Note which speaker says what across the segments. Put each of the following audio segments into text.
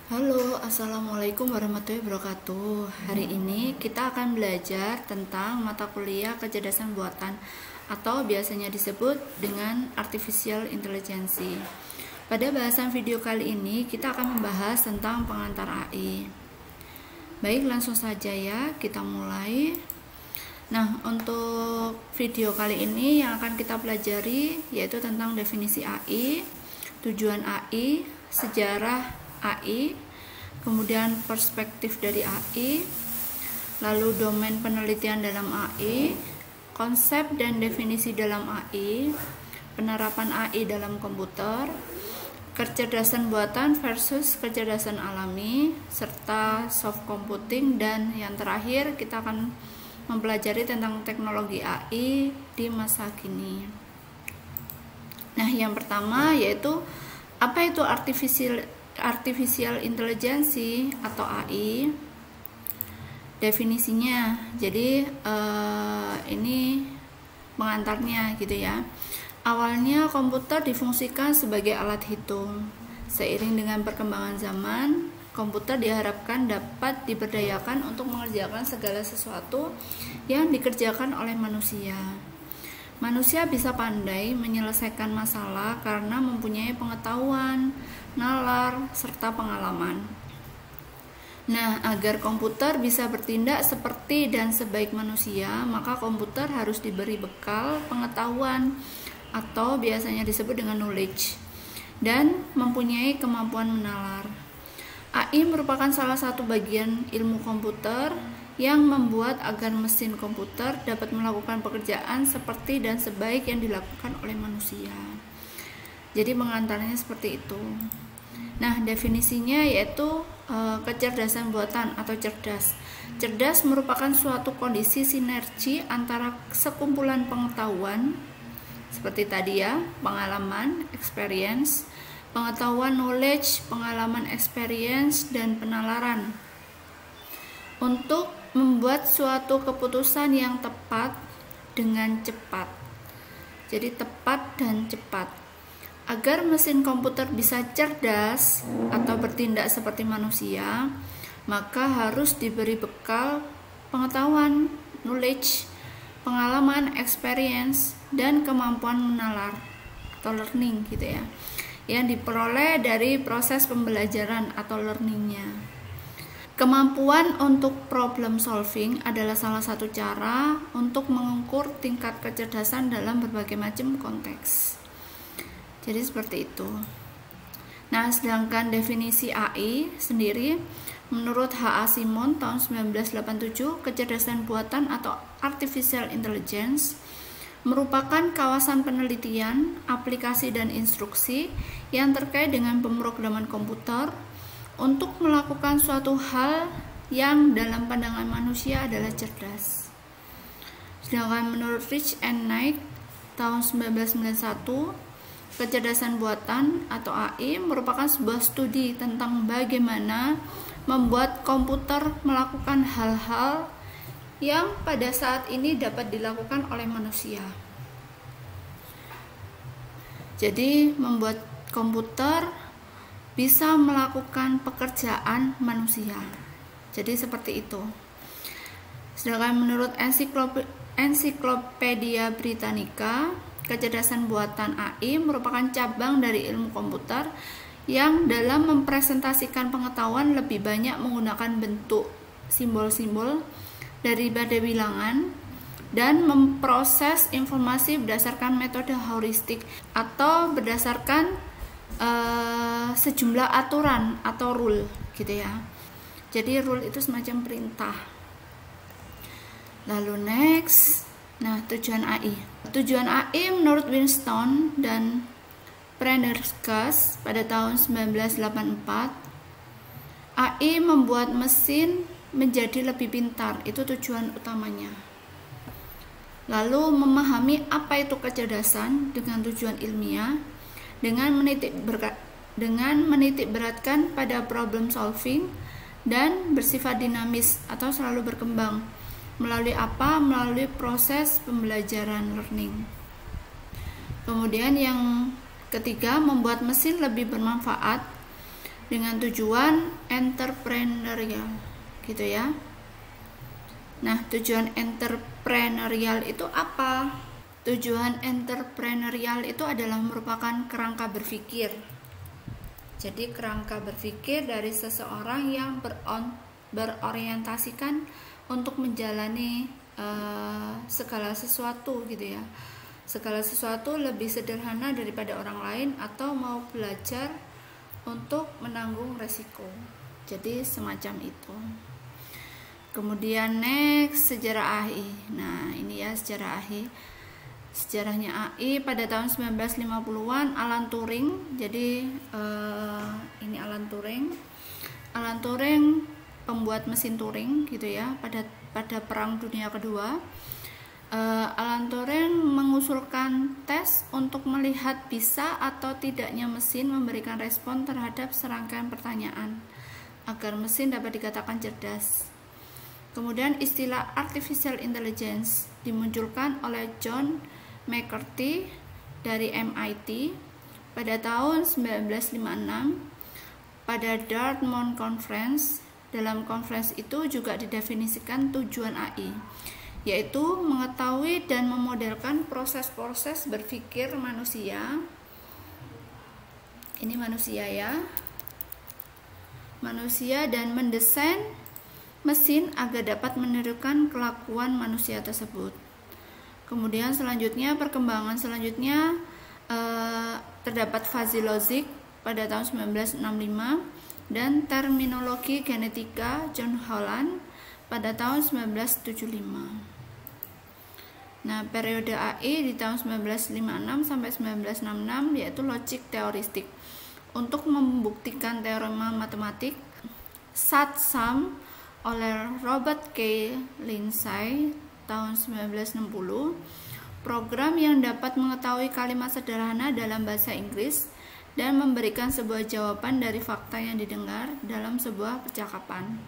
Speaker 1: Halo, Assalamualaikum warahmatullahi wabarakatuh. Hari ini kita akan belajar tentang mata kuliah kecerdasan buatan atau biasanya disebut dengan Artificial Intelligence. Pada bahasan video kali ini kita akan membahas tentang pengantar AI. Baik, langsung saja ya, kita mulai. Nah, untuk video kali ini yang akan kita pelajari yaitu tentang definisi AI, tujuan AI, sejarah AI, kemudian perspektif dari AI, lalu domain penelitian dalam AI, konsep dan definisi dalam AI, penerapan AI dalam komputer, kecerdasan buatan versus kecerdasan alami, serta soft computing, dan yang terakhir kita akan mempelajari tentang teknologi AI di masa kini. Nah, yang pertama yaitu apa itu Artificial Intelligence atau AI. Definisinya, jadi ini pengantarnya gitu ya. Awalnya komputer difungsikan sebagai alat hitung. Seiring dengan perkembangan zaman, komputer diharapkan dapat diberdayakan untuk mengerjakan segala sesuatu yang dikerjakan oleh manusia. Manusia bisa pandai menyelesaikan masalah karena mempunyai pengetahuan, nalar, serta pengalaman. Nah, agar komputer bisa bertindak seperti dan sebaik manusia, maka komputer harus diberi bekal pengetahuan atau biasanya disebut dengan knowledge dan mempunyai kemampuan menalar. AI merupakan salah satu bagian ilmu komputer yang membuat agar mesin komputer dapat melakukan pekerjaan seperti dan sebaik yang dilakukan oleh manusia. Jadi pengantarnya seperti itu. Nah, definisinya yaitu kecerdasan buatan atau cerdas. Cerdas merupakan suatu kondisi sinergi antara sekumpulan pengetahuan seperti tadi ya, pengalaman, experience, pengetahuan, knowledge, pengalaman, experience, dan penalaran untuk membuat suatu keputusan yang tepat dengan cepat. Jadi tepat dan cepat. Agar mesin komputer bisa cerdas atau bertindak seperti manusia, maka harus diberi bekal pengetahuan, knowledge, pengalaman, experience, dan kemampuan menalar atau learning gitu ya, yang diperoleh dari proses pembelajaran atau learningnya. Kemampuan untuk problem solving adalah salah satu cara untuk mengukur tingkat kecerdasan dalam berbagai macam konteks. Jadi seperti itu. Nah, sedangkan definisi AI sendiri menurut H.A. Simon tahun 1987, kecerdasan buatan atau Artificial Intelligence merupakan kawasan penelitian, aplikasi dan instruksi yang terkait dengan pemrograman komputer untuk melakukan suatu hal yang dalam pandangan manusia adalah cerdas. Sedangkan menurut Rich and Knight tahun 1991, kecerdasan buatan atau AI merupakan sebuah studi tentang bagaimana membuat komputer melakukan hal-hal yang pada saat ini dapat dilakukan oleh manusia. Jadi membuat komputer bisa melakukan pekerjaan manusia. Jadi seperti itu. Sedangkan menurut Ensiklopedia Britannica, kecerdasan buatan AI merupakan cabang dari ilmu komputer yang dalam mempresentasikan pengetahuan lebih banyak menggunakan bentuk simbol-simbol daripada bilangan dan memproses informasi berdasarkan metode heuristik atau berdasarkan sejumlah aturan atau rule gitu ya. Jadi rule itu semacam perintah. Lalu next, nah tujuan AI. Tujuan AI menurut Winston dan Prendergast pada tahun 1984, AI membuat mesin menjadi lebih pintar, itu tujuan utamanya. Lalu memahami apa itu kecerdasan dengan tujuan ilmiah, dengan menitik beratkan pada problem solving dan bersifat dinamis atau selalu berkembang. Melalui apa? Melalui proses pembelajaran learning. Kemudian yang ketiga, membuat mesin lebih bermanfaat dengan tujuan entrepreneurial gitu ya. Nah, tujuan entrepreneurial itu apa? Tujuan entrepreneurial itu adalah merupakan kerangka berpikir. Jadi kerangka berpikir dari seseorang yang berorientasikan untuk menjalani segala sesuatu gitu ya. Segala sesuatu lebih sederhana daripada orang lain atau mau belajar untuk menanggung resiko. Jadi semacam itu. Kemudian next, sejarah AI. Nah, ini ya sejarah AI. Sejarahnya AI pada tahun 1950-an Alan Turing. Jadi ini Alan Turing. Alan Turing pembuat mesin Turing gitu ya. Pada Perang Dunia Kedua, Alan Turing mengusulkan tes untuk melihat bisa atau tidaknya mesin memberikan respon terhadap serangkaian pertanyaan agar mesin dapat dikatakan cerdas. Kemudian istilah artificial intelligence dimunculkan oleh John McCarthy dari MIT pada tahun 1956 pada Dartmouth Conference. Dalam conference itu juga didefinisikan tujuan AI, yaitu mengetahui dan memodelkan proses-proses berpikir manusia. Ini manusia ya. Manusia dan mendesain mesin agar dapat menirukan kelakuan manusia tersebut. Kemudian selanjutnya perkembangan selanjutnya terdapat fuzzy logic pada tahun 1965 dan terminologi genetika John Holland pada tahun 1975. Nah, periode AI di tahun 1956 sampai 1966 yaitu logic theoristic untuk membuktikan teorema matematik SAT-SUM oleh Robert K. Lindsay tahun 1960, program yang dapat mengetahui kalimat sederhana dalam bahasa Inggris dan memberikan sebuah jawaban dari fakta yang didengar dalam sebuah percakapan.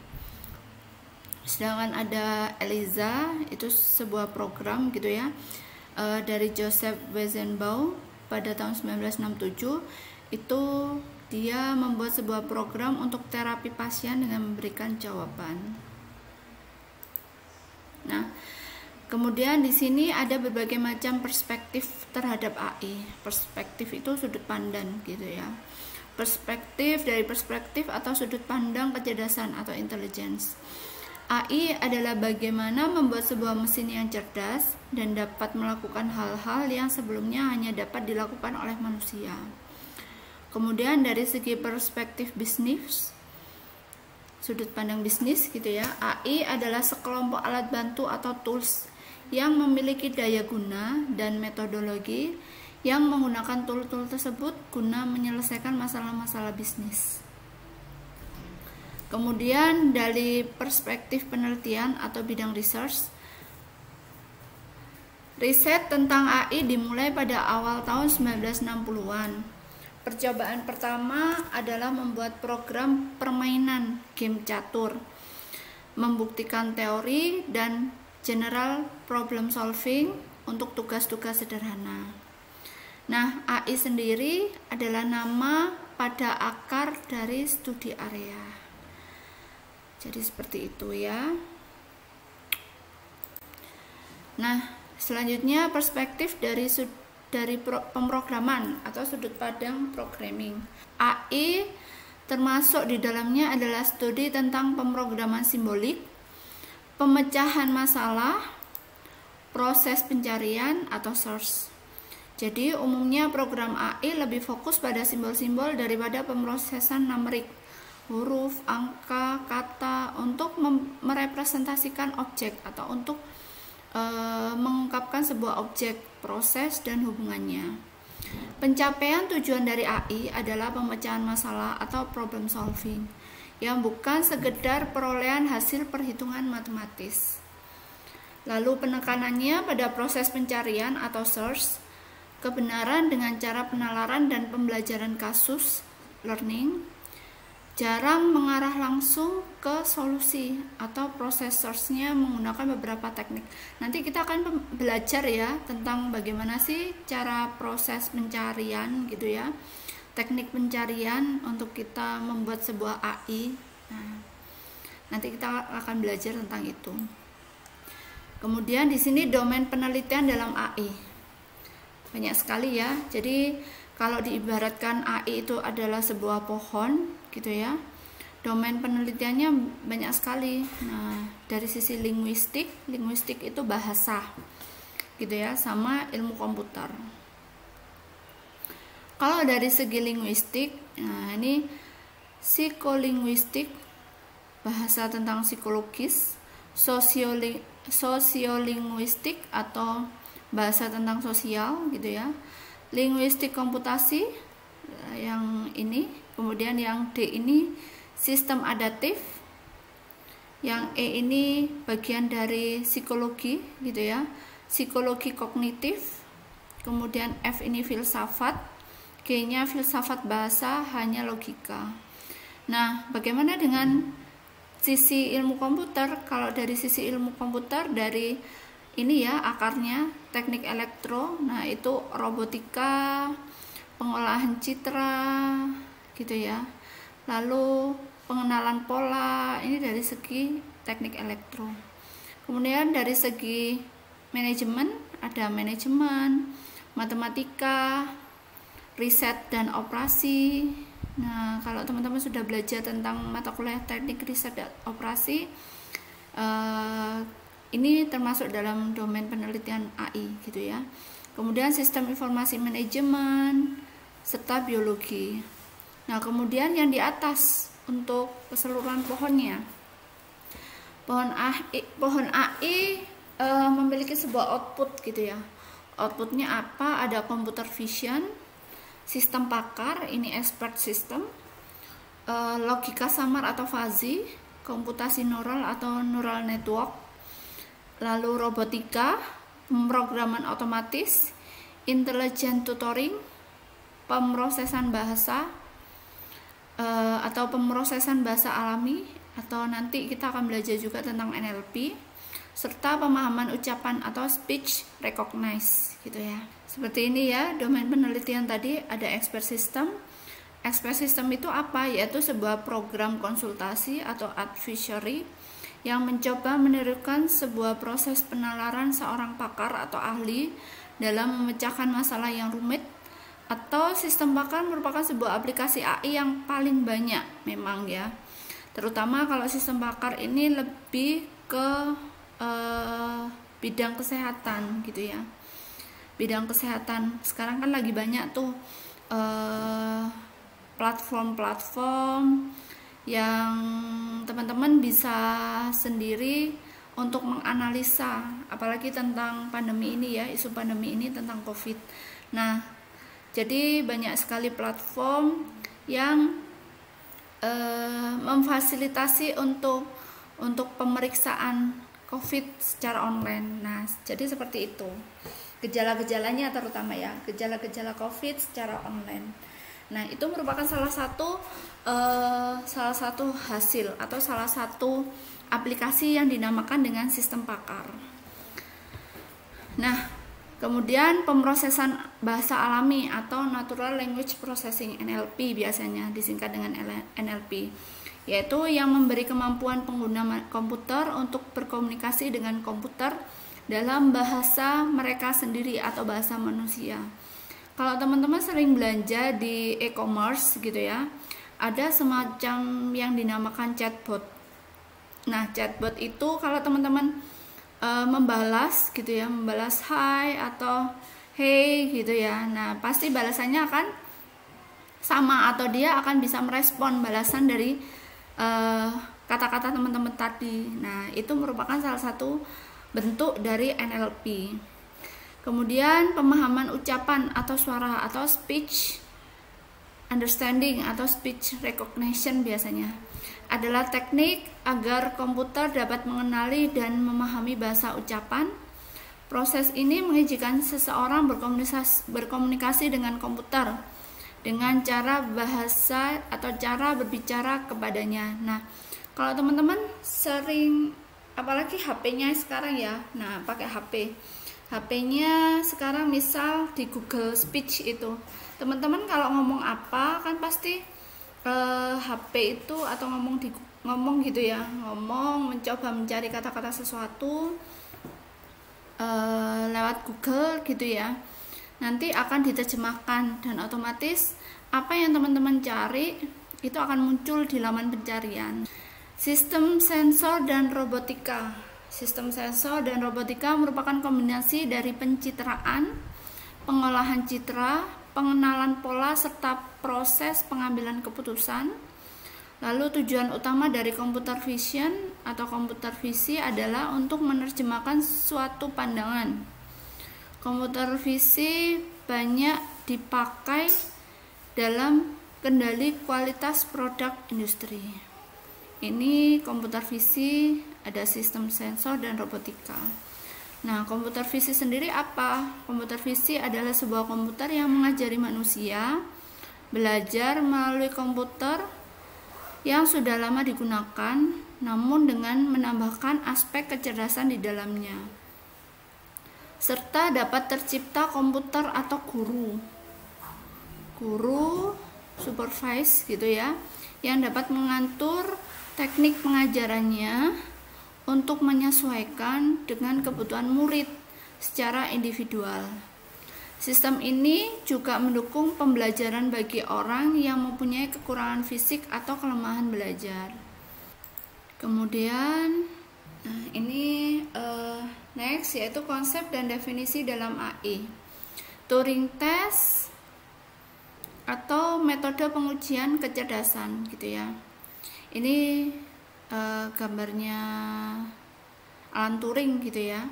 Speaker 1: Sedangkan ada ELIZA, itu sebuah program gitu ya, dari Joseph Weizenbaum pada tahun 1967. Itu dia membuat sebuah program untuk terapi pasien dengan memberikan jawaban. Nah, kemudian di sini ada berbagai macam perspektif terhadap AI. Perspektif itu sudut pandang gitu ya. Perspektif atau sudut pandang kecerdasan atau intelligence. AI adalah bagaimana membuat sebuah mesin yang cerdas dan dapat melakukan hal-hal yang sebelumnya hanya dapat dilakukan oleh manusia. Kemudian dari segi perspektif bisnis, sudut pandang bisnis gitu ya, AI adalah sekelompok alat bantu atau tools yang memiliki daya guna dan metodologi yang menggunakan tool-tool tersebut guna menyelesaikan masalah-masalah bisnis. Kemudian dari perspektif penelitian atau bidang research, riset tentang AI dimulai pada awal tahun 1960-an. Percobaan pertama adalah membuat program permainan game catur, membuktikan teori dan general problem solving untuk tugas-tugas sederhana. Nah, AI sendiri adalah nama pada akar dari studi area. Jadi seperti itu ya. Nah, selanjutnya perspektif dari pemrograman atau sudut pandang programming. AI termasuk di dalamnya adalah studi tentang pemrograman simbolik, pemecahan masalah, proses pencarian atau search. Jadi umumnya program AI lebih fokus pada simbol-simbol daripada pemrosesan numerik, huruf, angka, kata untuk merepresentasikan objek atau untuk mengungkapkan sebuah objek, proses, dan hubungannya. Pencapaian tujuan dari AI adalah pemecahan masalah atau problem solving yang bukan sekedar perolehan hasil perhitungan matematis. Lalu penekanannya pada proses pencarian atau search, kebenaran dengan cara penalaran dan pembelajaran kasus, learning, jarang mengarah langsung ke solusi atau proses search-nya menggunakan beberapa teknik. Nanti kita akan belajar ya tentang bagaimana sih cara proses pencarian gitu ya. teknik pencarian untuk kita membuat sebuah AI. Nah, nanti kita akan belajar tentang itu. Kemudian di sini domain penelitian dalam AI. Banyak sekali ya. Jadi kalau diibaratkan AI itu adalah sebuah pohon gitu ya. Domain penelitiannya banyak sekali. Nah, dari sisi linguistik itu bahasa gitu ya, sama ilmu komputer. Kalau dari segi linguistik, nah ini psikolinguistik, bahasa tentang psikologis, sosiolinguistik atau bahasa tentang sosial gitu ya. Linguistik komputasi yang ini, kemudian yang D ini sistem adaptif, yang E ini bagian dari psikologi gitu ya, psikologi kognitif, kemudian F ini filsafat, G-nya filsafat bahasa, hanya logika. Nah, bagaimana dengan sisi ilmu komputer? Kalau dari sisi ilmu komputer, dari ini ya akarnya teknik elektro, nah itu robotika, pengolahan citra gitu ya. Lalu pengenalan pola, ini dari segi teknik elektro. Kemudian dari segi manajemen, ada manajemen, matematika, riset dan operasi. Nah, kalau teman-teman sudah belajar tentang mata kuliah teknik riset dan operasi, ini termasuk dalam domain penelitian AI gitu ya. Kemudian sistem informasi manajemen serta biologi. Nah, kemudian yang di atas untuk keseluruhan pohonnya, pohon AI memiliki sebuah output gitu ya. Outputnya apa? Ada computer vision, sistem pakar, ini expert system, logika samar atau fuzzy, komputasi neural atau neural network, lalu robotika, pemrograman otomatis, intelligent tutoring, pemrosesan bahasa atau pemrosesan bahasa alami, atau nanti kita akan belajar juga tentang NLP, serta pemahaman ucapan atau speech recognize gitu ya. Seperti ini ya, domain penelitian tadi ada expert system. Expert system itu apa? Yaitu sebuah program konsultasi atau advisory yang mencoba menirukan sebuah proses penalaran seorang pakar atau ahli dalam memecahkan masalah yang rumit. Atau sistem pakar merupakan sebuah aplikasi AI yang paling banyak memang ya. Terutama kalau sistem pakar ini lebih ke bidang kesehatan gitu ya. Bidang kesehatan sekarang kan lagi banyak tuh platform-platform yang teman-teman bisa sendiri untuk menganalisa, apalagi tentang pandemi ini ya, isu pandemi ini tentang COVID. Nah, jadi banyak sekali platform yang memfasilitasi untuk pemeriksaan COVID secara online. Nah, jadi seperti itu. Gejala-gejalanya terutama ya, gejala-gejala COVID secara online. Nah, itu merupakan salah satu hasil atau salah satu aplikasi yang dinamakan dengan sistem pakar. Nah, kemudian pemrosesan bahasa alami atau Natural Language Processing, NLP biasanya disingkat dengan NLP, yaitu yang memberi kemampuan pengguna komputer untuk berkomunikasi dengan komputer dalam bahasa mereka sendiri atau bahasa manusia. Kalau teman-teman sering belanja di e-commerce gitu ya, ada semacam yang dinamakan chatbot. Nah, chatbot itu kalau teman-teman membalas gitu ya, membalas hi atau hey gitu ya, nah pasti balasannya akan sama atau dia akan bisa merespon balasan dari kata-kata teman-teman tadi. Nah, itu merupakan salah satu bentuk dari NLP. Kemudian pemahaman ucapan atau suara atau speech understanding atau speech recognition biasanya adalah teknik agar komputer dapat mengenali dan memahami bahasa ucapan. Proses ini mengizinkan seseorang berkomunikasi dengan komputer dengan cara bahasa atau cara berbicara kepadanya. Nah, kalau teman-teman sering, apalagi HP-nya sekarang ya, pakai HP-nya sekarang misal di Google Speech itu, Teman-teman kalau ngomong apa kan pasti HP itu atau ngomong gitu ya, ngomong mencoba mencari kata-kata sesuatu lewat Google gitu ya, nanti akan diterjemahkan dan otomatis apa yang teman-teman cari itu akan muncul di laman pencarian. Sistem sensor dan robotika. Sistem sensor dan robotika merupakan kombinasi dari pencitraan, pengolahan citra, pengenalan pola, serta proses pengambilan keputusan. Lalu tujuan utama dari computer vision atau computer visi adalah untuk menerjemahkan suatu pandangan. Computer visi banyak dipakai dalam kendali kualitas produk industri. Ini komputer visi, ada sistem sensor dan robotika. Nah, komputer visi sendiri apa? Komputer visi adalah sebuah komputer yang mengajari manusia belajar melalui komputer yang sudah lama digunakan, namun dengan menambahkan aspek kecerdasan di dalamnya, serta dapat tercipta komputer atau guru supervise gitu ya, yang dapat mengatur teknik pengajarannya untuk menyesuaikan dengan kebutuhan murid secara individual. Sistem ini juga mendukung pembelajaran bagi orang yang mempunyai kekurangan fisik atau kelemahan belajar. Kemudian ini next yaitu konsep dan definisi dalam AI. Turing test atau metode pengujian kecerdasan gitu ya. Ini gambarnya Alan Turing gitu ya.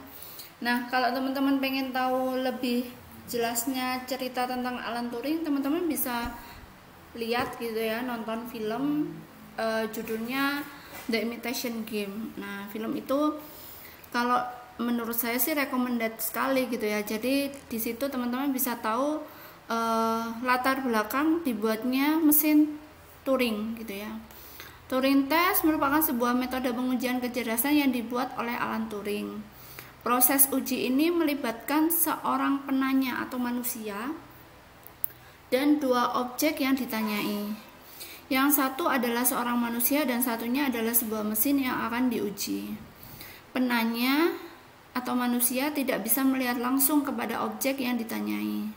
Speaker 1: Nah, kalau teman-teman pengen tahu lebih jelasnya cerita tentang Alan Turing, teman-teman bisa lihat gitu ya, nonton film judulnya The Imitation Game. Nah, film itu kalau menurut saya sih recommended sekali gitu ya. Jadi di situ teman-teman bisa tahu latar belakang dibuatnya mesin Turing gitu ya. Turing test merupakan sebuah metode pengujian kecerdasan yang dibuat oleh Alan Turing. Proses uji ini melibatkan seorang penanya atau manusia dan dua objek yang ditanyai. Yang satu adalah seorang manusia dan satunya adalah sebuah mesin yang akan diuji. Penanya atau manusia tidak bisa melihat langsung kepada objek yang ditanyai,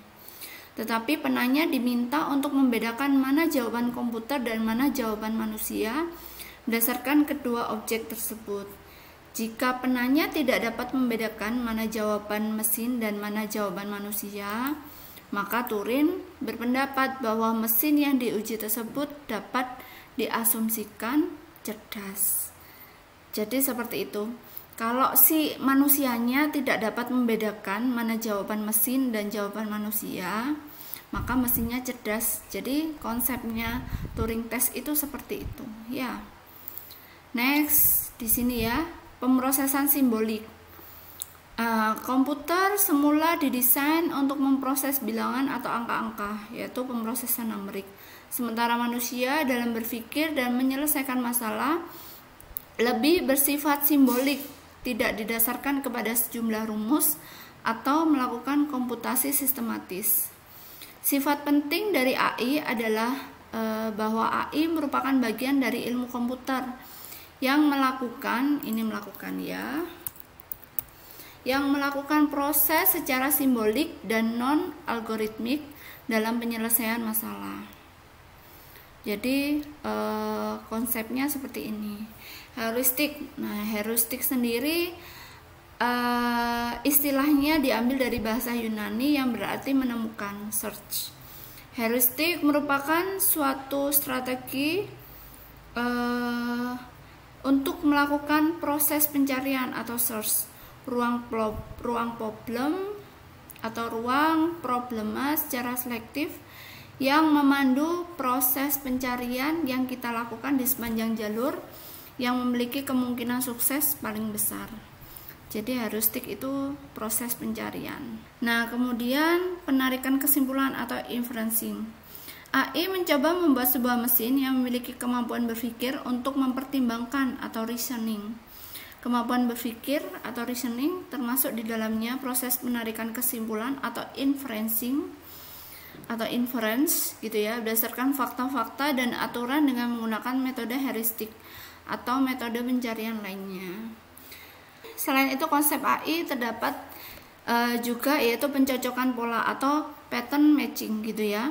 Speaker 1: tetapi penanya diminta untuk membedakan mana jawaban komputer dan mana jawaban manusia berdasarkan kedua objek tersebut. Jika penanya tidak dapat membedakan mana jawaban mesin dan mana jawaban manusia, maka Turing berpendapat bahwa mesin yang diuji tersebut dapat diasumsikan cerdas. Jadi seperti itu. Kalau si manusianya tidak dapat membedakan mana jawaban mesin dan jawaban manusia, maka mesinnya cerdas. Jadi konsepnya Turing test itu seperti itu, ya. Next di sini ya, pemrosesan simbolik. Komputer semula didesain untuk memproses bilangan atau angka-angka, yaitu pemrosesan numerik. Sementara manusia dalam berpikir dan menyelesaikan masalah lebih bersifat simbolik, tidak didasarkan kepada sejumlah rumus atau melakukan komputasi sistematis. Sifat penting dari AI adalah bahwa AI merupakan bagian dari ilmu komputer yang melakukan proses secara simbolik dan non-algoritmik dalam penyelesaian masalah. Jadi konsepnya seperti ini. Heuristik. Nah, heuristik sendiri istilahnya diambil dari bahasa Yunani yang berarti menemukan, search. Heuristik merupakan suatu strategi untuk melakukan proses pencarian atau search, ruang problem atau ruang problema secara selektif yang memandu proses pencarian yang kita lakukan di sepanjang jalur yang memiliki kemungkinan sukses paling besar. Jadi heuristik itu proses pencarian. Nah, kemudian penarikan kesimpulan atau inferencing. AI mencoba membuat sebuah mesin yang memiliki kemampuan berpikir untuk mempertimbangkan atau reasoning. Kemampuan berpikir atau reasoning termasuk di dalamnya proses penarikan kesimpulan atau inferencing. atau inference gitu ya, berdasarkan fakta-fakta dan aturan dengan menggunakan metode heuristik atau metode pencarian lainnya. Selain itu konsep AI terdapat juga yaitu pencocokan pola atau pattern matching gitu ya.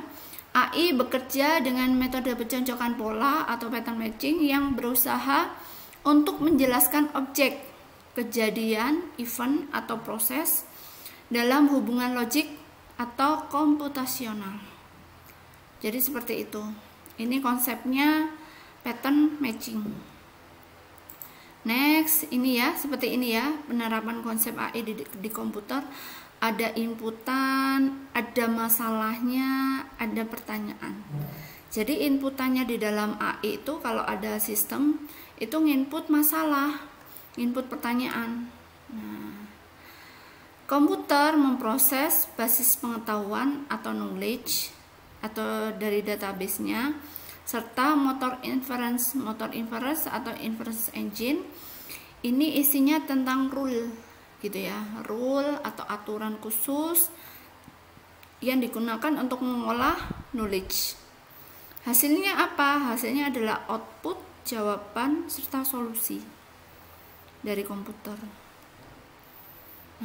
Speaker 1: AI bekerja dengan metode pencocokan pola atau pattern matching yang berusaha untuk menjelaskan objek, kejadian, event atau proses dalam hubungan logik atau komputasional. Jadi seperti itu. Ini konsepnya pattern matching. Next, ini ya, seperti ini ya, penerapan konsep AI di komputer. Ada inputan, ada masalahnya, ada pertanyaan. Jadi inputannya di dalam AI itu kalau ada sistem itu nginput masalah, input pertanyaan. Nah, komputer memproses basis pengetahuan atau knowledge atau dari database-nya, serta motor inference atau inference engine. Ini isinya tentang rule gitu ya, rule atau aturan khusus yang digunakan untuk mengolah knowledge. Hasilnya apa? Hasilnya adalah output, jawaban, serta solusi dari komputer.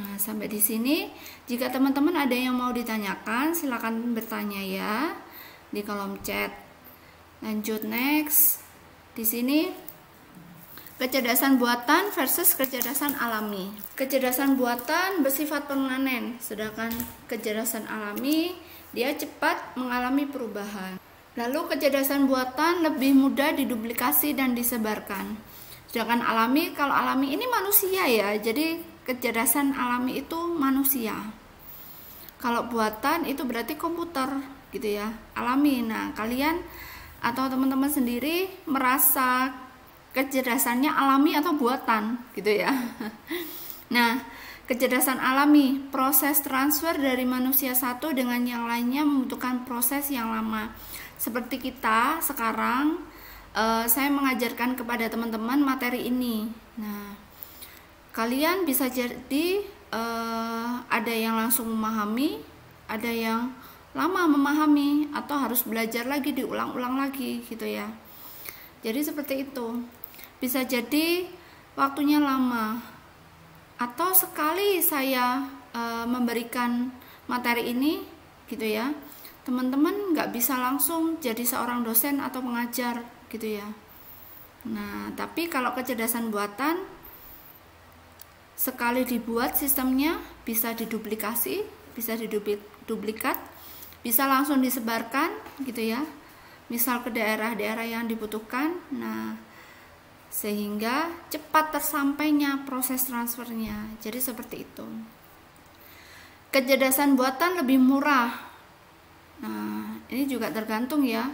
Speaker 1: Nah, sampai di sini. Jika teman-teman ada yang mau ditanyakan, silakan bertanya ya di kolom chat. Lanjut next. Di sini kecerdasan buatan versus kecerdasan alami. Kecerdasan buatan bersifat permanen, sedangkan kecerdasan alami dia cepat mengalami perubahan. Lalu kecerdasan buatan lebih mudah diduplikasi dan disebarkan. Sedangkan alami, kalau alami ini manusia ya, jadi kecerdasan alami itu manusia. Kalau buatan itu berarti komputer gitu ya, alami. Nah, kalian atau teman-teman sendiri merasa kecerdasannya alami atau buatan gitu ya. Nah, kecerdasan alami, proses transfer dari manusia satu dengan yang lainnya membutuhkan proses yang lama. Seperti kita sekarang, saya mengajarkan kepada teman-teman materi ini. Nah, kalian bisa jadi ada yang langsung memahami, ada yang lama memahami, atau harus belajar lagi, diulang-ulang lagi gitu ya. Jadi seperti itu. Bisa jadi waktunya lama, atau sekali saya memberikan materi ini gitu ya, teman-teman nggak bisa langsung jadi seorang dosen atau pengajar gitu ya. Nah, tapi kalau kecerdasan buatan, sekali dibuat sistemnya bisa diduplikasi, bisa diduplikat, bisa langsung disebarkan gitu ya, misal ke daerah-daerah yang dibutuhkan. Nah, sehingga cepat tersampainya proses transfernya. Jadi seperti itu. Kecerdasan buatan lebih murah. Nah, ini juga tergantung ya,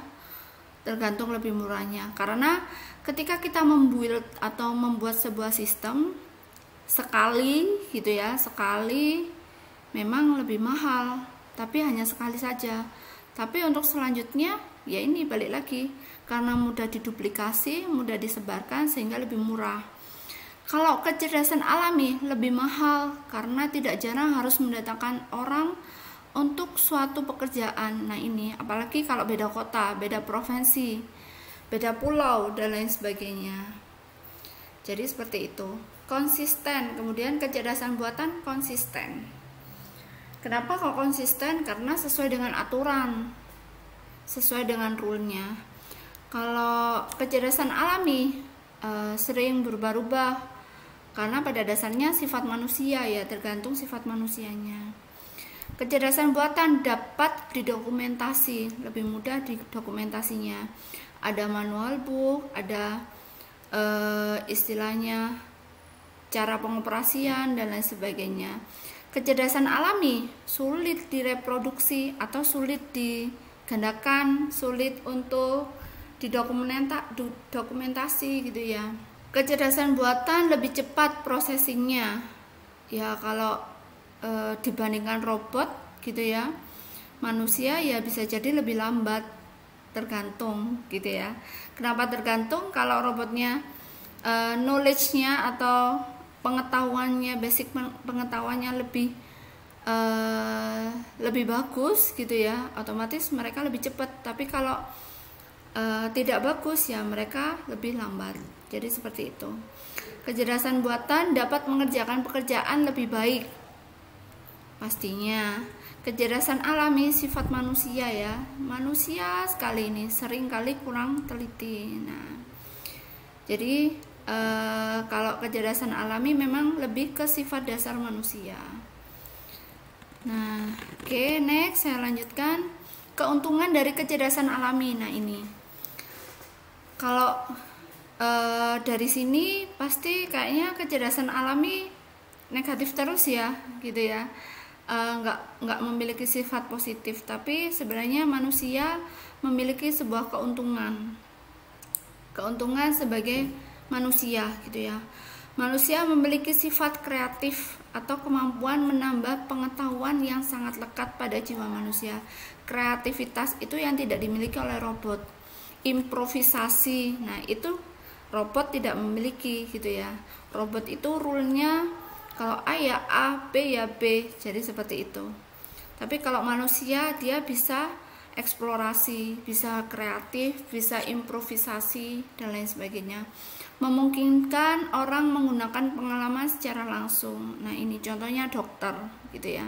Speaker 1: tergantung lebih murahnya. Karena ketika kita membuild atau membuat sebuah sistem sekali gitu ya, sekali memang lebih mahal, tapi hanya sekali saja. Tapi untuk selanjutnya ya ini balik lagi, karena mudah diduplikasi, mudah disebarkan sehingga lebih murah. Kalau kecerdasan alami lebih mahal karena tidak jarang harus mendatangkan orang untuk suatu pekerjaan. Nah, ini apalagi kalau beda kota, beda provinsi, beda pulau dan lain sebagainya. Jadi seperti itu. Konsisten, kemudian kecerdasan buatan konsisten. Kenapa kok konsisten? Karena sesuai dengan aturan, sesuai dengan rule-nya. Kalau kecerdasan alami sering berubah-ubah, karena pada dasarnya sifat manusia ya, tergantung sifat manusianya. Kecerdasan buatan dapat didokumentasi, lebih mudah didokumentasinya. Ada manual book, ada istilahnya cara pengoperasian dan lain sebagainya. Kecerdasan alami sulit direproduksi atau sulit digandakan, sulit untuk didokumentasi gitu ya. Kecerdasan buatan lebih cepat prosesingnya ya, kalau dibandingkan robot gitu ya. Manusia ya bisa jadi lebih lambat, tergantung gitu ya. Kenapa tergantung? Kalau robotnya knowledge-nya atau pengetahuannya, basic pengetahuannya lebih lebih bagus gitu ya, otomatis mereka lebih cepat. Tapi kalau tidak bagus ya mereka lebih lambat. Jadi seperti itu. Kecerdasan buatan dapat mengerjakan pekerjaan lebih baik pastinya. Kecerdasan alami sifat manusia ya, manusia sekali ini sering kali kurang teliti. Nah, jadi kalau kecerdasan alami memang lebih ke sifat dasar manusia. Nah, oke, next saya lanjutkan keuntungan dari kecerdasan alami. Nah, ini kalau dari sini pasti kayaknya kecerdasan alami negatif terus ya, gitu ya, nggak memiliki sifat positif. Tapi sebenarnya manusia memiliki sebuah keuntungan sebagai manusia, gitu ya. Manusia memiliki sifat kreatif atau kemampuan menambah pengetahuan yang sangat lekat pada jiwa manusia. Kreativitas itu yang tidak dimiliki oleh robot. Improvisasi, nah itu robot tidak memiliki, gitu ya. Robot itu rule-nya kalau A ya A, B ya B, jadi seperti itu. Tapi kalau manusia dia bisa eksplorasi, bisa kreatif, bisa improvisasi dan lain sebagainya. Memungkinkan orang menggunakan pengalaman secara langsung. Nah, ini contohnya dokter, gitu ya.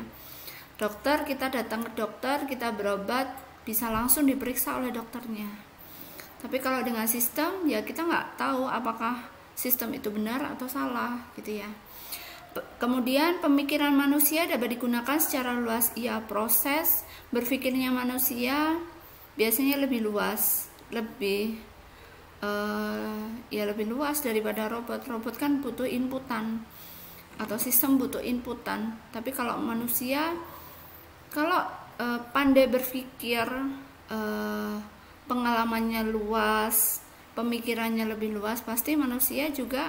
Speaker 1: Dokter, kita datang ke dokter, kita berobat, bisa langsung diperiksa oleh dokternya. Tapi kalau dengan sistem, ya kita nggak tahu apakah sistem itu benar atau salah, gitu ya. Kemudian pemikiran manusia dapat digunakan secara luas. Ya, proses berpikirnya manusia biasanya lebih luas, lebih luas daripada robot. Robot kan butuh inputan atau sistem butuh inputan. Tapi kalau manusia, kalau pandai berpikir, pengalamannya luas, pemikirannya lebih luas, pasti manusia juga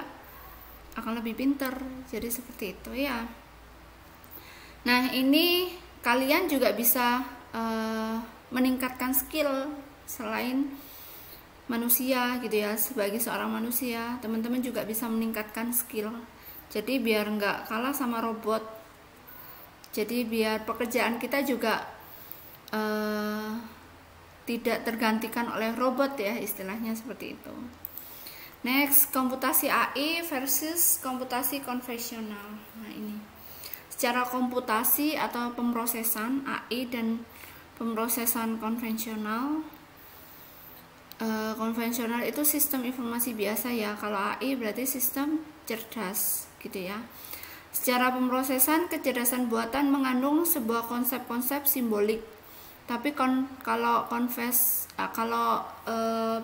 Speaker 1: akan lebih pintar. Jadi seperti itu ya. Nah, ini kalian juga bisa meningkatkan skill selain manusia, gitu ya. Sebagai seorang manusia, teman-teman juga bisa meningkatkan skill. Jadi biar nggak kalah sama robot. Jadi biar pekerjaan kita juga tidak tergantikan oleh robot ya, istilahnya seperti itu. Next, komputasi AI versus komputasi konvensional. Nah, ini secara komputasi atau pemrosesan AI dan pemrosesan konvensional. Konvensional itu sistem informasi biasa ya. Kalau AI berarti sistem cerdas, gitu ya. Secara pemrosesan, kecerdasan buatan mengandung sebuah konsep-konsep simbolik. Tapi kalau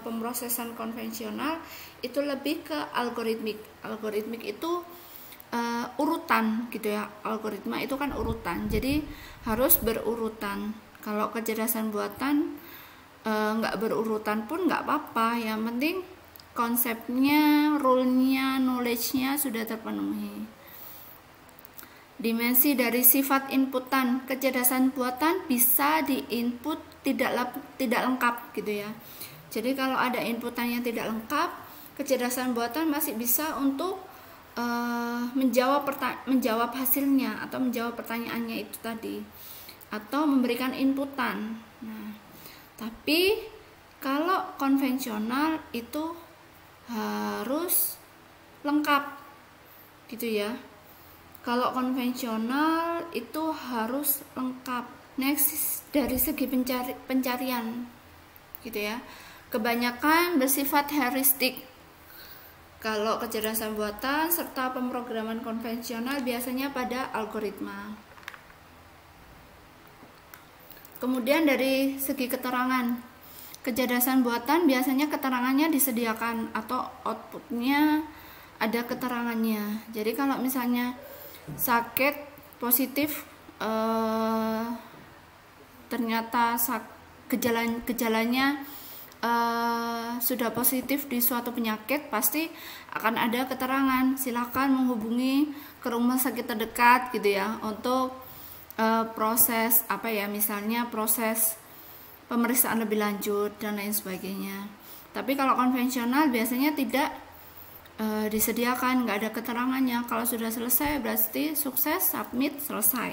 Speaker 1: pemrosesan konvensional itu lebih ke algoritmik. Algoritmik itu urutan, gitu ya. Algoritma itu kan urutan, jadi harus berurutan. Kalau kecerdasan buatan nggak berurutan pun nggak apa-apa, yang penting konsepnya, rule-nya, knowledge-nya sudah terpenuhi. Dimensi dari sifat inputan, kecerdasan buatan bisa diinput tidak lengkap, gitu ya. Jadi kalau ada inputan yang tidak lengkap, kecerdasan buatan masih bisa untuk menjawab hasilnya atau menjawab pertanyaannya itu tadi, atau memberikan inputan. Nah, tapi kalau konvensional itu harus lengkap, gitu ya. Kalau konvensional itu harus lengkap. Next, dari segi pencarian, gitu ya. Kebanyakan bersifat heuristik. Kalau kecerdasan buatan serta pemrograman konvensional biasanya pada algoritma. Kemudian dari segi keterangan, kecerdasan buatan biasanya keterangannya disediakan atau outputnya ada keterangannya. Jadi kalau misalnya sakit positif, ternyata gejalanya sudah positif di suatu penyakit, pasti akan ada keterangan, silakan menghubungi ke rumah sakit terdekat, gitu ya, untuk proses misalnya proses pemeriksaan lebih lanjut dan lain sebagainya. Tapi kalau konvensional biasanya tidak disediakan, nggak ada keterangannya. Kalau sudah selesai berarti sukses, submit, selesai.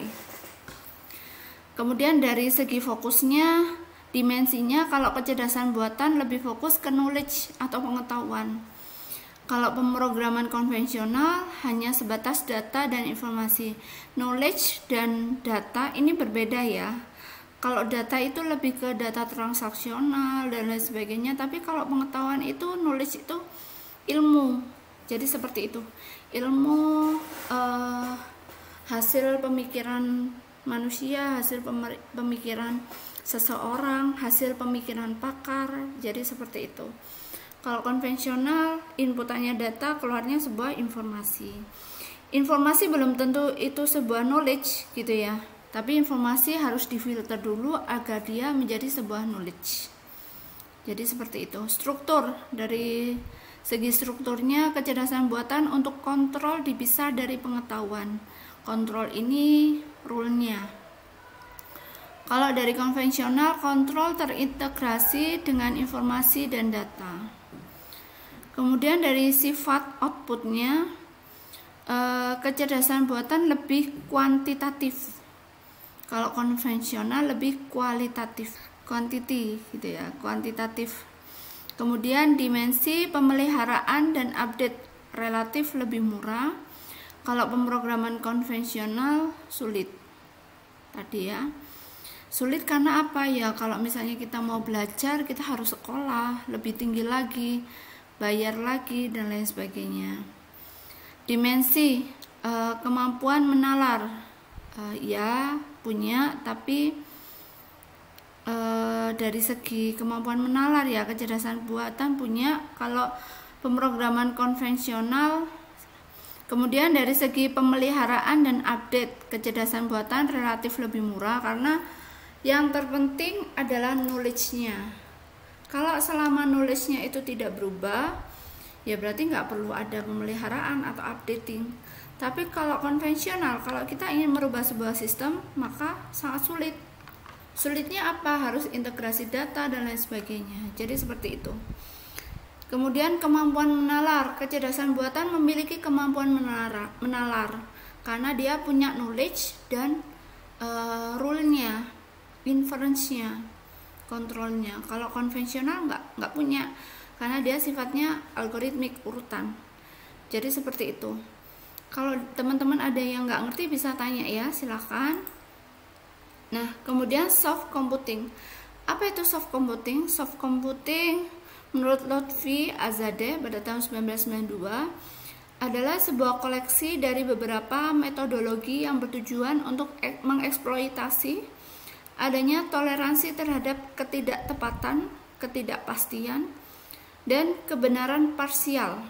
Speaker 1: Kemudian dari segi fokusnya, dimensinya, kalau kecerdasan buatan lebih fokus ke knowledge atau pengetahuan. Kalau pemrograman konvensional hanya sebatas data dan informasi. Knowledge dan data ini berbeda ya. Kalau data itu lebih ke data transaksional dan lain sebagainya, tapi kalau pengetahuan itu, knowledge itu ilmu. Jadi seperti itu. Ilmu hasil pemikiran manusia, hasil pemikiran seseorang, hasil pemikiran pakar. Jadi seperti itu. Kalau konvensional, inputannya data, keluarnya sebuah informasi. Informasi belum tentu itu sebuah knowledge gitu ya. Tapi informasi harus difilter dulu agar dia menjadi sebuah knowledge. Jadi seperti itu. Struktur, dari segi strukturnya, kecerdasan buatan untuk kontrol dipisah dari pengetahuan. Kontrol ini rule-nya. Kalau dari konvensional, kontrol terintegrasi dengan informasi dan data. Kemudian dari sifat outputnya, kecerdasan buatan lebih kuantitatif. Kalau konvensional lebih kualitatif, quantity gitu ya, kuantitatif. Kemudian dimensi pemeliharaan dan update relatif lebih murah. Kalau pemrograman konvensional sulit. Tadi ya. Sulit karena apa ya? Kalau misalnya kita mau belajar, kita harus sekolah lebih tinggi lagi, bayar lagi dan lain sebagainya. Dimensi kemampuan menalar, ya punya, tapi dari segi kemampuan menalar ya, kecerdasan buatan punya. Kalau pemrograman konvensional. Kemudian dari segi pemeliharaan dan update, kecerdasan buatan relatif lebih murah karena yang terpenting adalah knowledge-nya. Kalau selama knowledge-nya itu tidak berubah, ya berarti nggak perlu ada pemeliharaan atau updating. Tapi kalau konvensional, kalau kita ingin merubah sebuah sistem, maka sangat sulit. Sulitnya apa? Harus integrasi data dan lain sebagainya. Jadi seperti itu. Kemudian kemampuan menalar, kecerdasan buatan memiliki kemampuan menalar karena dia punya knowledge dan rule-nya, inference-nya, kontrolnya. Kalau konvensional nggak punya, karena dia sifatnya algoritmik, urutan. Jadi seperti itu. Kalau teman-teman ada yang nggak ngerti bisa tanya ya, silakan. Nah, kemudian soft computing. Apa itu soft computing? Soft computing menurut Lotfi Azadeh pada tahun 1992 adalah sebuah koleksi dari beberapa metodologi yang bertujuan untuk mengeksploitasi adanya toleransi terhadap ketidaktepatan, ketidakpastian, dan kebenaran parsial.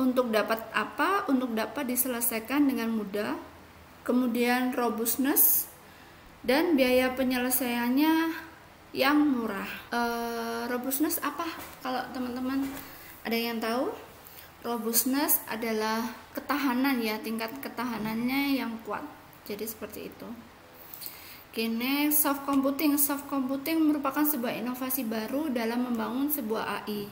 Speaker 1: Untuk dapat apa? Untuk dapat diselesaikan dengan mudah. Kemudian robustness dan biaya penyelesaiannya yang murah. Robustness apa? Kalau teman-teman ada yang tahu, robustness adalah ketahanan ya, tingkat ketahanannya yang kuat. Jadi seperti itu. Oke, next, soft computing. Soft computing merupakan sebuah inovasi baru dalam membangun sebuah AI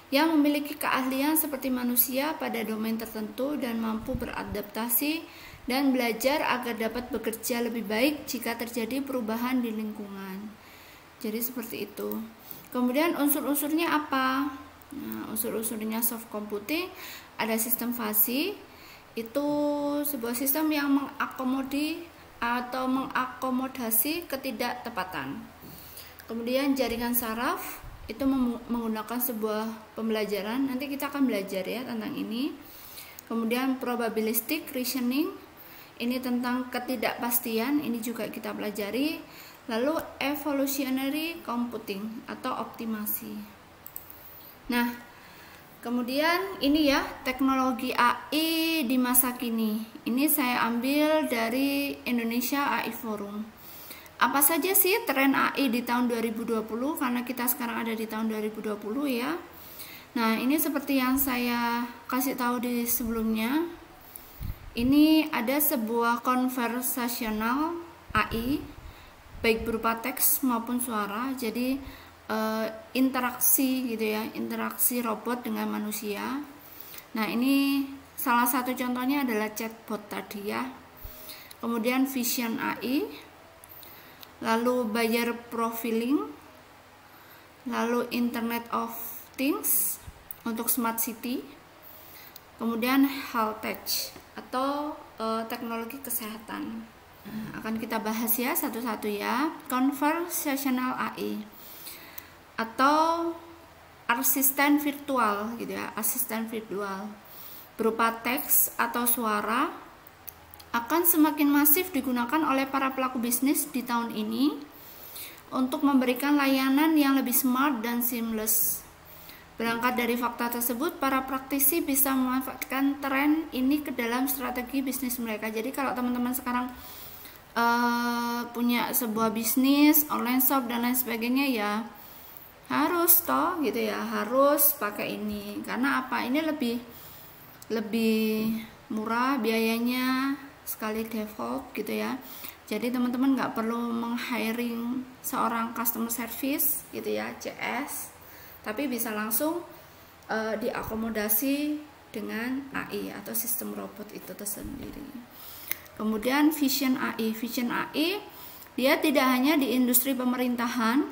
Speaker 1: yang memiliki keahlian seperti manusia pada domain tertentu dan mampu beradaptasi dan belajar agar dapat bekerja lebih baik jika terjadi perubahan di lingkungan. Jadi seperti itu. Kemudian unsur-unsurnya apa? Nah, unsur-unsurnya soft computing ada sistem fuzzy. Itu sebuah sistem yang mengakomodasi ketidaktepatan. Kemudian jaringan saraf itu menggunakan sebuah pembelajaran. Nanti kita akan belajar ya tentang ini. Kemudian probabilistic reasoning, ini tentang ketidakpastian, ini juga kita pelajari. Lalu evolutionary computing atau optimasi. Nah, kemudian ini ya teknologi AI di masa kini. Ini saya ambil dari Indonesia AI Forum. Apa saja sih tren AI di tahun 2020? Karena kita sekarang ada di tahun 2020 ya. Nah, ini seperti yang saya kasih tahu di sebelumnya. Ini ada sebuah conversational AI, baik berupa teks maupun suara. Jadi interaksi gitu ya, interaksi robot dengan manusia. Nah, ini salah satu contohnya adalah chatbot tadi ya. Kemudian vision AI, lalu buyer profiling, lalu Internet of Things untuk smart city, kemudian health tech atau teknologi kesehatan. Akan kita bahas ya satu-satu ya. Conversational AI atau asisten virtual gitu ya, asisten virtual berupa teks atau suara akan semakin masif digunakan oleh para pelaku bisnis di tahun ini untuk memberikan layanan yang lebih smart dan seamless. Berangkat dari fakta tersebut, para praktisi bisa memanfaatkan tren ini ke dalam strategi bisnis mereka. Jadi kalau teman-teman sekarang punya sebuah bisnis, online shop dan lain sebagainya ya harus gitu ya, harus pakai ini. Karena apa? Ini lebih murah biayanya sekali develop gitu ya. Jadi teman-teman nggak perlu meng-hiring seorang customer service gitu ya, CS, tapi bisa langsung diakomodasi dengan AI atau sistem robot itu tersendiri. Kemudian Vision AI. Vision AI dia tidak hanya di industri pemerintahan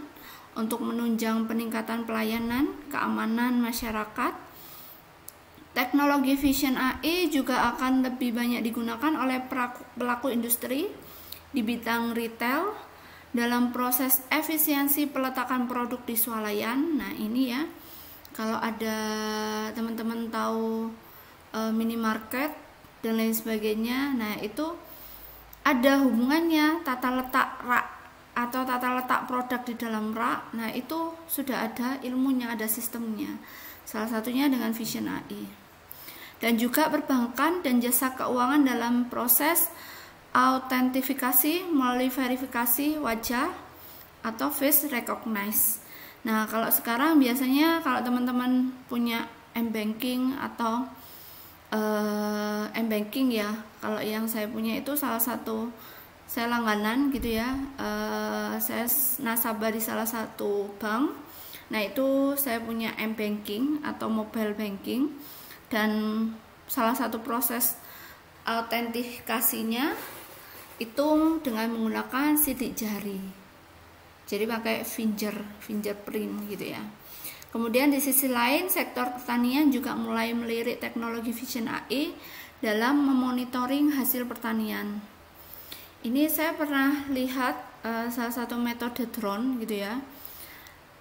Speaker 1: untuk menunjang peningkatan pelayanan, keamanan masyarakat. Teknologi Vision AI juga akan lebih banyak digunakan oleh pelaku industri di bidang retail dalam proses efisiensi peletakan produk di swalayan. Nah ini ya, kalau ada teman-teman tahu minimarket dan lain sebagainya, nah itu ada hubungannya tata letak rak atau tata letak produk di dalam rak. Nah itu sudah ada ilmunya, ada sistemnya, salah satunya dengan Vision AI. Dan juga perbankan dan jasa keuangan dalam proses autentifikasi melalui verifikasi wajah atau face recognize. Nah kalau sekarang biasanya kalau teman-teman punya m-banking atau m-banking ya, kalau yang saya punya itu salah satu, saya langganan gitu ya, saya nasabah di salah satu bank. Nah itu saya punya m-banking atau mobile banking, dan salah satu proses autentikasinya itu dengan menggunakan sidik jari, jadi pakai fingerprint gitu ya. Kemudian di sisi lain, sektor pertanian juga mulai melirik teknologi Vision AI dalam memonitoring hasil pertanian. Ini saya pernah lihat salah satu metode drone gitu ya,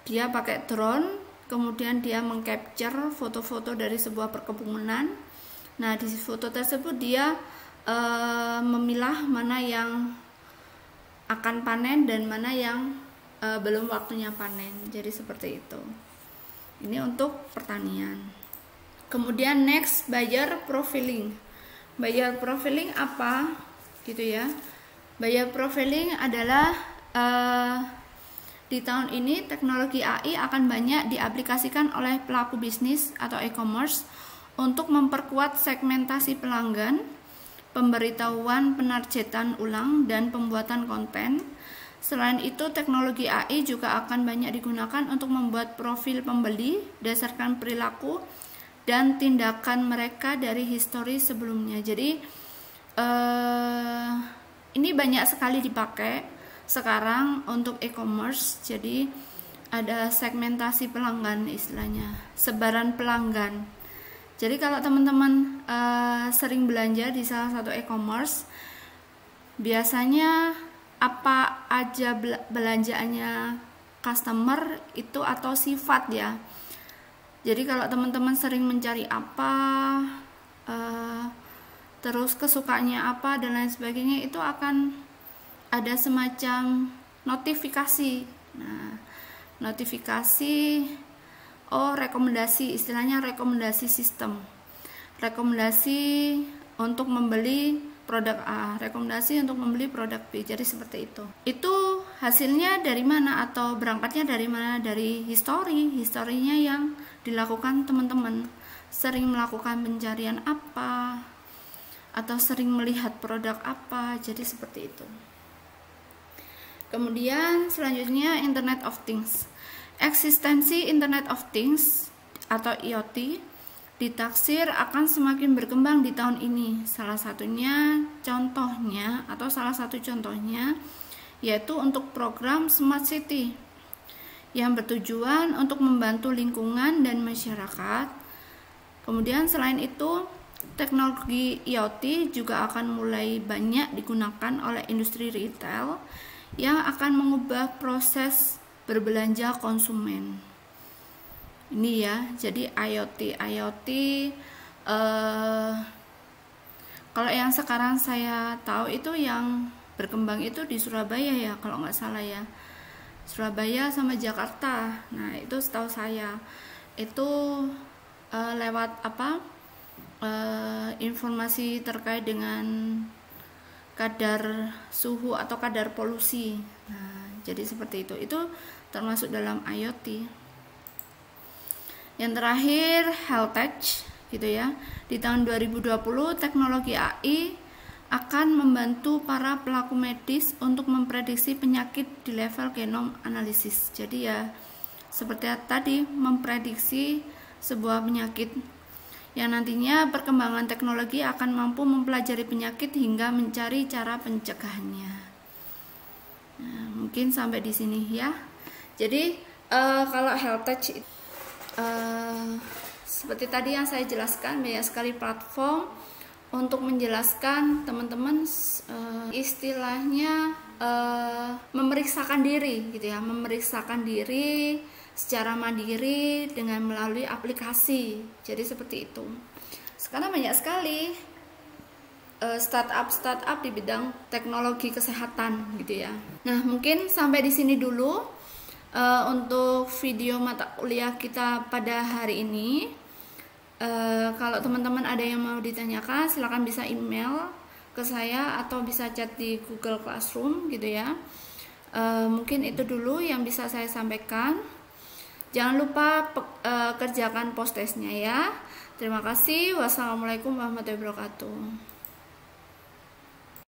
Speaker 1: dia pakai drone, kemudian dia mengcapture foto-foto dari sebuah perkebunan. Nah di foto tersebut dia memilah mana yang akan panen dan mana yang belum waktunya panen. Jadi seperti itu. Ini untuk pertanian. Kemudian next, buyer profiling. Buyer profiling apa gitu ya? Buyer profiling adalah di tahun ini teknologi AI akan banyak diaplikasikan oleh pelaku bisnis atau e-commerce untuk memperkuat segmentasi pelanggan, pemberitahuan penargetan ulang, dan pembuatan konten. Selain itu, teknologi AI juga akan banyak digunakan untuk membuat profil pembeli berdasarkan perilaku dan tindakan mereka dari histori sebelumnya. Jadi ini banyak sekali dipakai sekarang untuk e-commerce. Jadi ada segmentasi pelanggan istilahnya, sebaran pelanggan. Jadi kalau teman-teman sering belanja di salah satu e-commerce, biasanya apa aja belanjaannya customer itu atau sifat ya. Jadi kalau teman-teman sering mencari apa, terus kesukaannya apa dan lain sebagainya, itu akan ada semacam notifikasi. Nah, notifikasi, rekomendasi, istilahnya rekomendasi sistem. Rekomendasi untuk membeli produk A, rekomendasi untuk membeli produk B. Jadi seperti itu. Itu hasilnya dari mana atau berangkatnya dari mana? Dari historinya yang dilakukan teman-teman. Sering melakukan pencarian apa atau sering melihat produk apa. Jadi seperti itu. Kemudian selanjutnya Internet of Things. Eksistensi Internet of Things atau IoT ditaksir akan semakin berkembang di tahun ini. Salah satu contohnya yaitu untuk program Smart City yang bertujuan untuk membantu lingkungan dan masyarakat. Kemudian selain itu, teknologi IoT juga akan mulai banyak digunakan oleh industri retail yang akan mengubah proses berbelanja konsumen. Ini ya, jadi IoT kalau yang sekarang saya tahu itu yang berkembang itu di Surabaya ya, kalau nggak salah ya, Surabaya sama Jakarta. Nah itu setahu saya itu lewat informasi terkait dengan kadar suhu atau kadar polusi. Nah jadi seperti itu termasuk dalam IoT. Yang terakhir health tech gitu ya. Di tahun 2020 teknologi AI akan membantu para pelaku medis untuk memprediksi penyakit di level genom analisis. Jadi ya seperti tadi, memprediksi sebuah penyakit yang nantinya perkembangan teknologi akan mampu mempelajari penyakit hingga mencari cara pencegahannya. Nah, mungkin sampai di sini ya. Jadi kalau health tech seperti tadi yang saya jelaskan, banyak sekali platform untuk menjelaskan teman-teman istilahnya memeriksakan diri gitu ya, memeriksakan diri secara mandiri dengan melalui aplikasi. Jadi seperti itu. Sekarang banyak sekali startup di bidang teknologi kesehatan gitu ya. Nah, mungkin sampai di sini dulu untuk video mata kuliah kita pada hari ini. Kalau teman-teman ada yang mau ditanyakan, silakan bisa email ke saya atau bisa chat di Google Classroom gitu ya. Mungkin itu dulu yang bisa saya sampaikan. Jangan lupa kerjakan post testnya ya. Terima kasih. Wassalamualaikum warahmatullahi wabarakatuh.